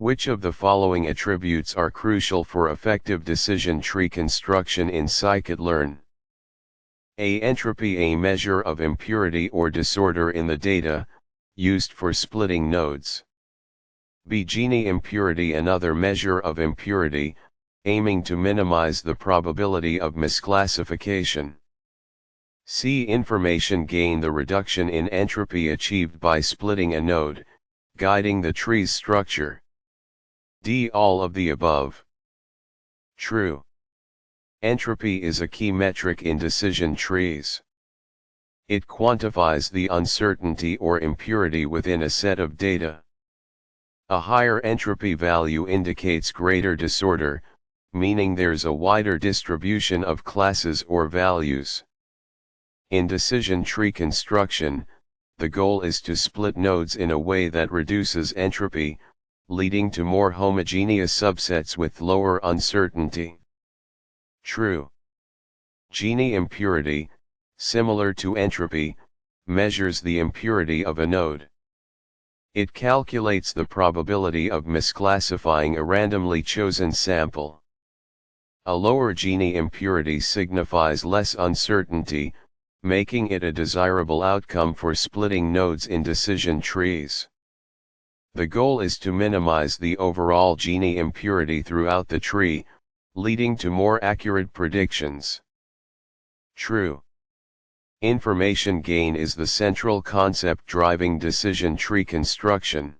Which of the following attributes are crucial for effective decision tree construction in scikit-learn? A. Entropy, a measure of impurity or disorder in the data, used for splitting nodes. B. Gini impurity, another measure of impurity, aiming to minimize the probability of misclassification. C. Information gain, the reduction in entropy achieved by splitting a node, guiding the tree's structure. D. All of the above. True. Entropy is a key metric in decision trees. It quantifies the uncertainty or impurity within a set of data. A higher entropy value indicates greater disorder, meaning there's a wider distribution of classes or values. In decision tree construction, the goal is to split nodes in a way that reduces entropy, leading to more homogeneous subsets with lower uncertainty. True. Gini impurity, similar to entropy, measures the impurity of a node. It calculates the probability of misclassifying a randomly chosen sample. A lower Gini impurity signifies less uncertainty, making it a desirable outcome for splitting nodes in decision trees. The goal is to minimize the overall Gini impurity throughout the tree, leading to more accurate predictions. True. Information gain is the central concept driving decision tree construction.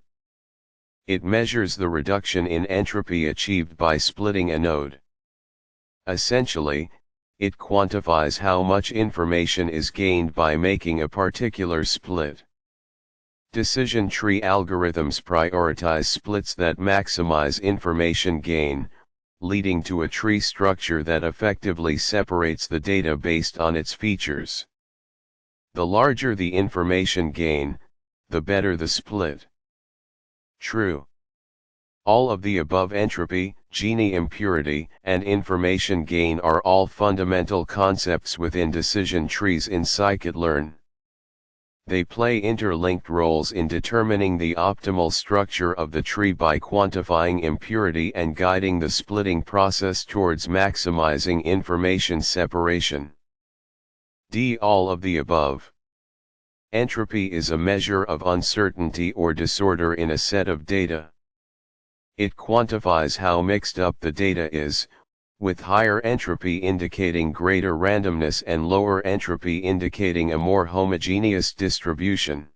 It measures the reduction in entropy achieved by splitting a node. Essentially, it quantifies how much information is gained by making a particular split. Decision tree algorithms prioritize splits that maximize information gain, leading to a tree structure that effectively separates the data based on its features. The larger the information gain, the better the split. True. All of the above, entropy, Gini impurity, and information gain are all fundamental concepts within decision trees in scikit-learn. They play interlinked roles in determining the optimal structure of the tree by quantifying impurity and guiding the splitting process towards maximizing information separation. D. All of the above. Entropy is a measure of uncertainty or disorder in a set of data. It quantifies how mixed up the data is, with higher entropy indicating greater randomness and lower entropy indicating a more homogeneous distribution.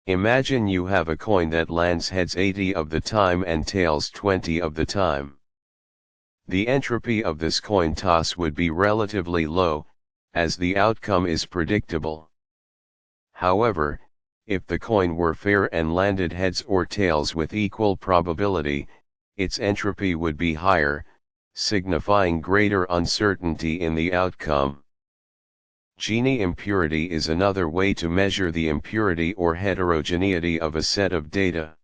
Imagine you have a coin that lands heads 80 of the time and tails 20 of the time. The entropy of this coin toss would be relatively low, as the outcome is predictable. However, if the coin were fair and landed heads or tails with equal probability, its entropy would be higher, signifying greater uncertainty in the outcome. Gini impurity is another way to measure the impurity or heterogeneity of a set of data.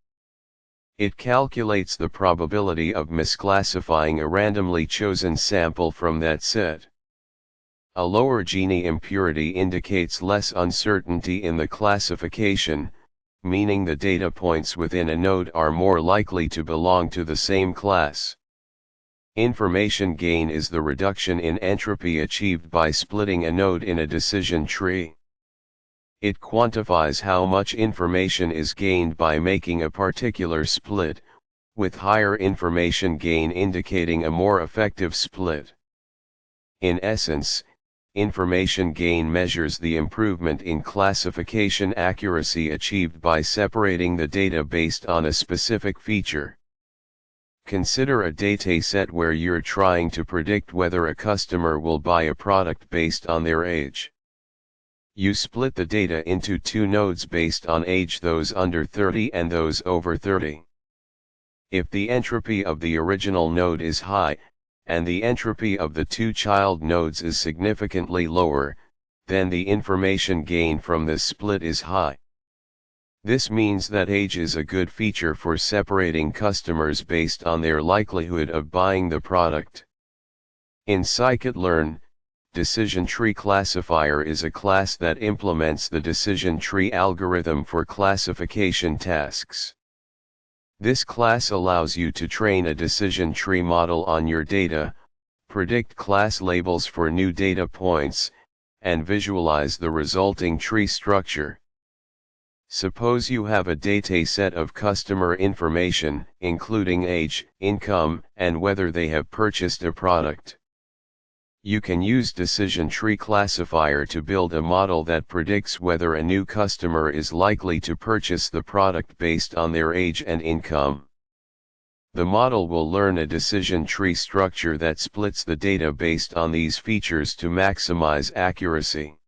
It calculates the probability of misclassifying a randomly chosen sample from that set. A lower Gini impurity indicates less uncertainty in the classification, meaning the data points within a node are more likely to belong to the same class. Information gain is the reduction in entropy achieved by splitting a node in a decision tree. It quantifies how much information is gained by making a particular split, with higher information gain indicating a more effective split. In essence, information gain measures the improvement in classification accuracy achieved by separating the data based on a specific feature. Consider a dataset where you're trying to predict whether a customer will buy a product based on their age. You split the data into two nodes based on age, those under 30 and those over 30. If the entropy of the original node is high, and the entropy of the two child nodes is significantly lower, then the information gain from this split is high. This means that age is a good feature for separating customers based on their likelihood of buying the product. In scikit-learn, decision tree classifier is a class that implements the decision tree algorithm for classification tasks. This class allows you to train a decision tree model on your data, predict class labels for new data points, and visualize the resulting tree structure. Suppose you have a dataset of customer information, including age, income, and whether they have purchased a product. You can use Decision Tree Classifier to build a model that predicts whether a new customer is likely to purchase the product based on their age and income. The model will learn a decision tree structure that splits the data based on these features to maximize accuracy.